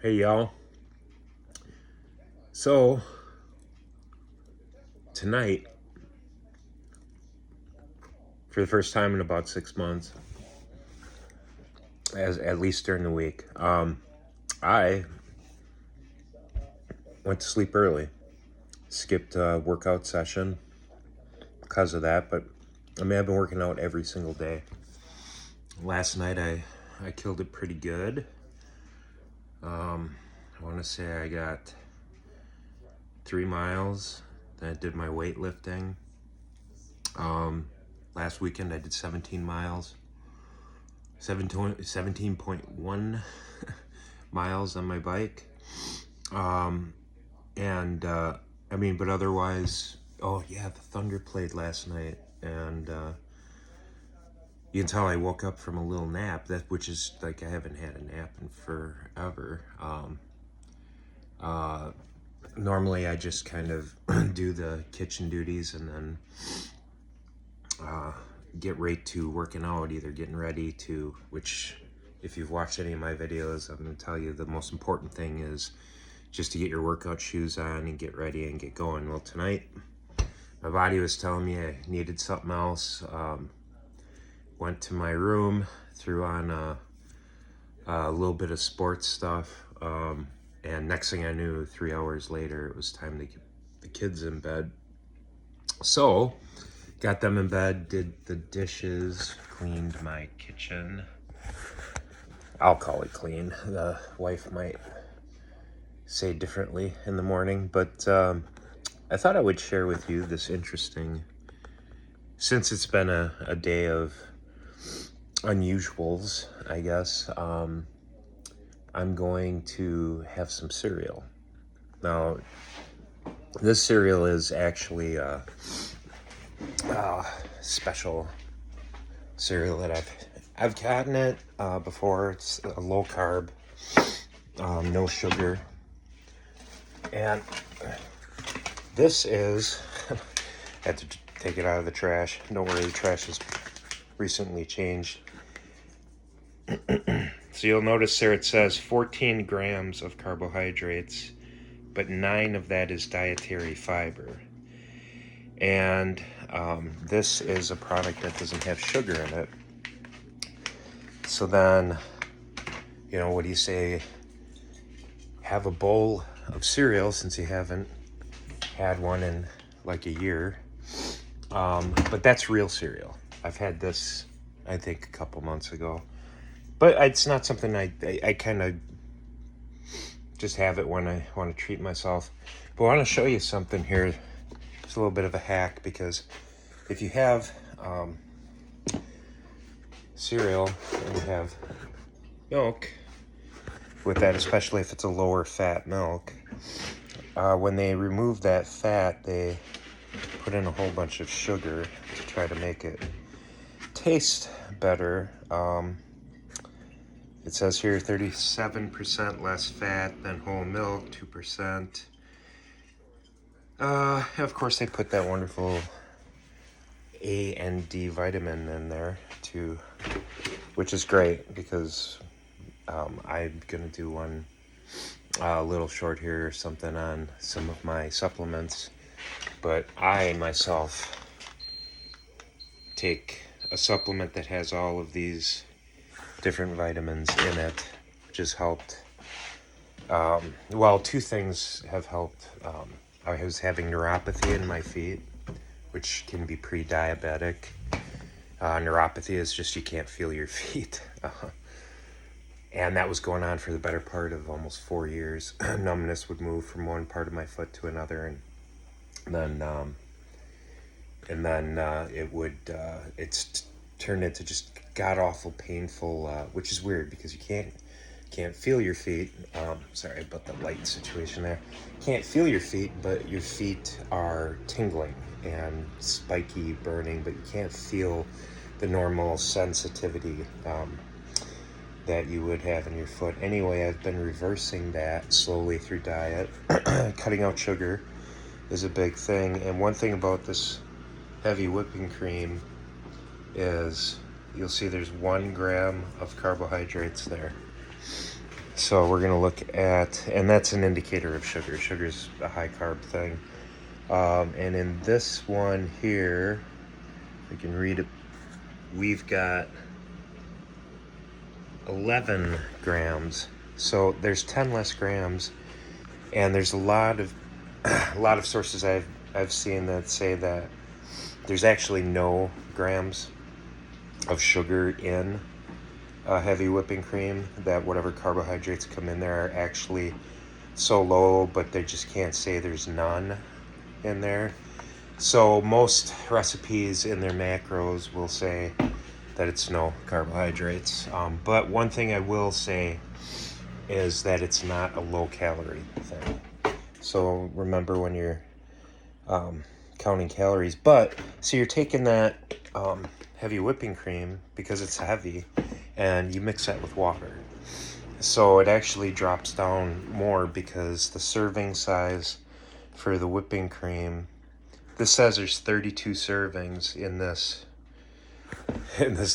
Hey y'all. So tonight, for the first time in about 6 months, as at least during the week, I went to sleep early. Skipped a workout session because of that, but I've been working out every single day. Last night I killed it pretty good. I want to say I got 3 miles. Then I did my weightlifting. Last weekend I did 17 miles. 17.1 miles on my bike. But otherwise, oh yeah, the Thunder played last night, and you can tell I woke up from a little nap, which is like I haven't had a nap in forever. Normally I just kind of do the kitchen duties and then get right to working out, either getting ready to, which if you've watched any of my videos, I'm going to tell you the most important thing is just to get your workout shoes on and get ready and get going. Well, tonight my body was telling me I needed something else. Went to my room, threw on a little bit of sports stuff, and next thing I knew, 3 hours later, it was time to get the kids in bed. So got them in bed, did the dishes, cleaned my kitchen. I'll call it clean. The wife might say differently in the morning, but I thought I would share with you this interesting, since it's been a day of unusuals, I guess. I'm going to have some cereal. Now, this cereal is actually a special cereal that I've gotten it before. It's a low carb, no sugar, and this is. Had to take it out of the trash. Don't worry, the trash has recently changed. So you'll notice there it says 14 grams of carbohydrates, but 9 of that is dietary fiber. And this is a product that doesn't have sugar in it. So then, what do you say? Have a bowl of cereal, since you haven't had one in like a year. But that's real cereal. I've had this, I think, a couple months ago. But it's not something I kind of just have it when I want to treat myself. But I want to show you something here. It's a little bit of a hack, because if you have cereal and you have milk with that, especially if it's a lower fat milk, when they remove that fat, they put in a whole bunch of sugar to try to make it taste better. It says here 37% less fat than whole milk, 2%. Of course, they put that wonderful A and D vitamin in there too, which is great, because I'm gonna do one little short here or something on some of my supplements. But I myself take a supplement that has all of these different vitamins in it, which has helped. Two things have helped. I was having neuropathy in my feet, which can be pre-diabetic. Neuropathy is just you can't feel your feet. And that was going on for the better part of almost 4 years. Numbness would move from one part of my foot to another, and then it's turned into just god-awful painful, which is weird, because you can't feel your feet. Sorry about the light situation there. Can't feel your feet, but your feet are tingling and spiky, burning, but you can't feel the normal sensitivity that you would have in your foot. Anyway, I've been reversing that slowly through diet. Cutting out sugar is a big thing. And one thing about this heavy whipping cream is you'll see there's 1 gram of carbohydrates there. So we're gonna look at, and that's an indicator of sugar. Sugar's a high carb thing. And in this one here, we can read it. We've got 11 grams. So there's 10 less grams, and there's a lot of sources I've seen that say that there's actually no grams of sugar in heavy whipping cream, that whatever carbohydrates come in there are actually so low, but they just can't say there's none in there. So most recipes in their macros will say that it's no carbohydrates. But one thing I will say is that it's not a low calorie thing. So remember when you're counting calories. But so you're taking that heavy whipping cream because it's heavy, and you mix that with water. So it actually drops down more because the serving size for the whipping cream, this says there's 32 servings in this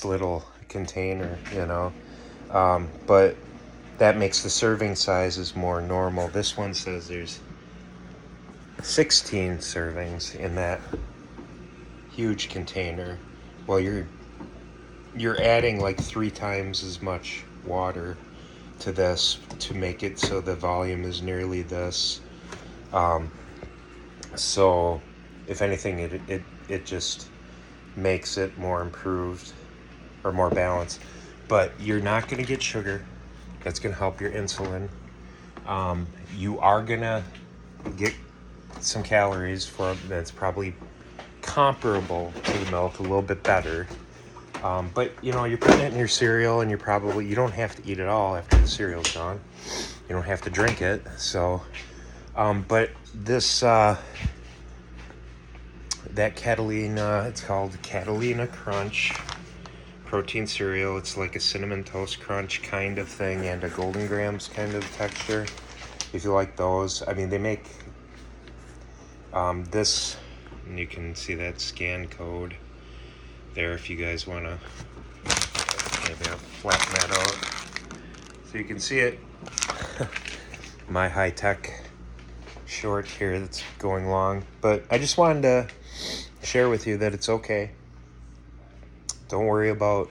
little container, but that makes the serving sizes more normal. This one says there's 16 servings in that huge container. Well, you're adding like 3 times as much water to this to make it so the volume is nearly this. So if anything, it just makes it more improved or more balanced. But you're not going to get sugar. That's going to help your insulin. You are going to get some calories that's probably comparable to milk, a little bit better. But you're putting it in your cereal, and you don't have to eat it all after the cereal's gone. You don't have to drink it. So, but this, that Catalina, it's called Catalina Crunch protein cereal. It's like a cinnamon toast crunch kind of thing, and a Golden Grams kind of texture, if you like those. I mean, they make this, and you can see that scan code there if you guys want to. Maybe I'll flatten that out so you can see it. My high-tech short here that's going long. But I just wanted to share with you that it's okay. Don't worry about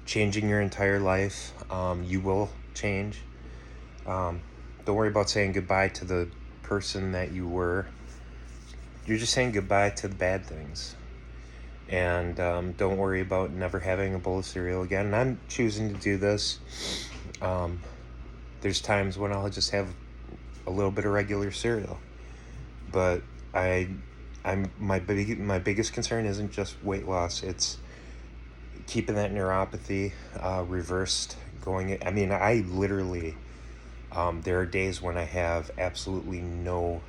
changing your entire life. You will change. Don't worry about saying goodbye to the person that you were. You're just saying goodbye to the bad things. And don't worry about never having a bowl of cereal again. And I'm choosing to do this. There's times when I'll just have a little bit of regular cereal. But my biggest concern isn't just weight loss. It's keeping that neuropathy reversed. I mean, I literally, there are days when I have absolutely no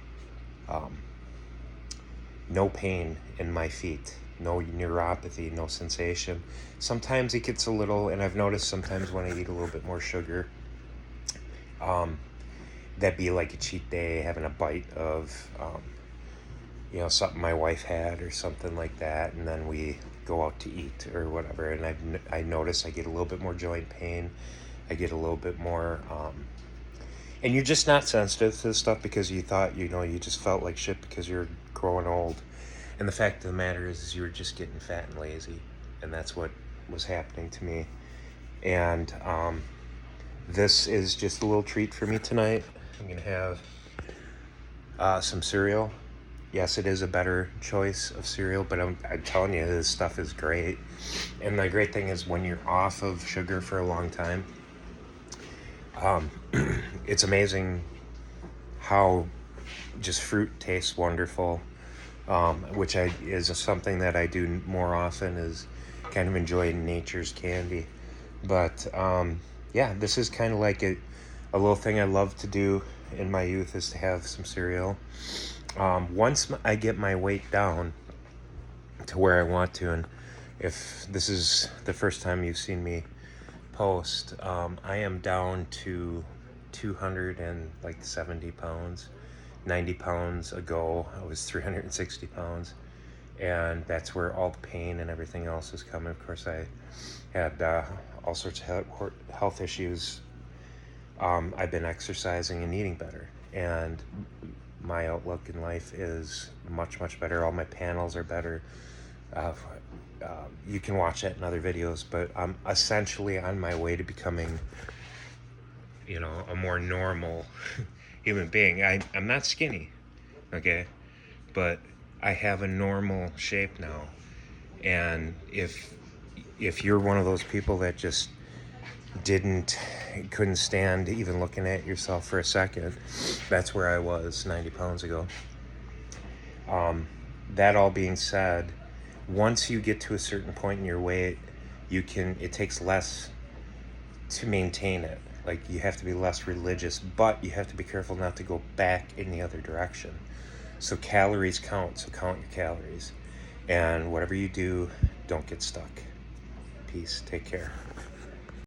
pain in my feet, no neuropathy, no sensation. Sometimes it gets a little, and I've noticed sometimes when I eat a little bit more sugar, that'd be like a cheat day, having a bite of, something my wife had or something like that, and then we go out to eat or whatever, and I notice I get a little bit more joint pain. I get a little bit more, and you're just not sensitive to this stuff because you thought, you just felt like shit because you're growing old. And the fact of the matter is you were just getting fat and lazy, and that's what was happening to me. And this is just a little treat for me tonight. I'm gonna have some cereal. Yes, it is a better choice of cereal, but I'm telling you, this stuff is great. And the great thing is when you're off of sugar for a long time, it's amazing how just fruit tastes wonderful, which is something that I do more often, is kind of enjoy nature's candy. But this is kind of like a little thing I love to do in my youth, is to have some cereal. Once I get my weight down to where I want to, and if this is the first time you've seen me post, I am down to 270 pounds. 90 pounds ago, I was 360 pounds, and that's where all the pain and everything else is coming. Of course, I had all sorts of health issues I've been exercising and eating better, and my outlook in life is much, much better. All my panels are better. Uh, you can watch that in other videos, but I'm essentially on my way to becoming, a more normal human being. I'm not skinny, okay? But I have a normal shape now. And if you're one of those people that just couldn't stand even looking at yourself for a second, that's where I was 90 pounds ago. That all being said, once you get to a certain point in your weight, it takes less to maintain it. Like, you have to be less religious, but you have to be careful not to go back in the other direction. So calories count, so count your calories. And whatever you do, don't get stuck. Peace. Take care.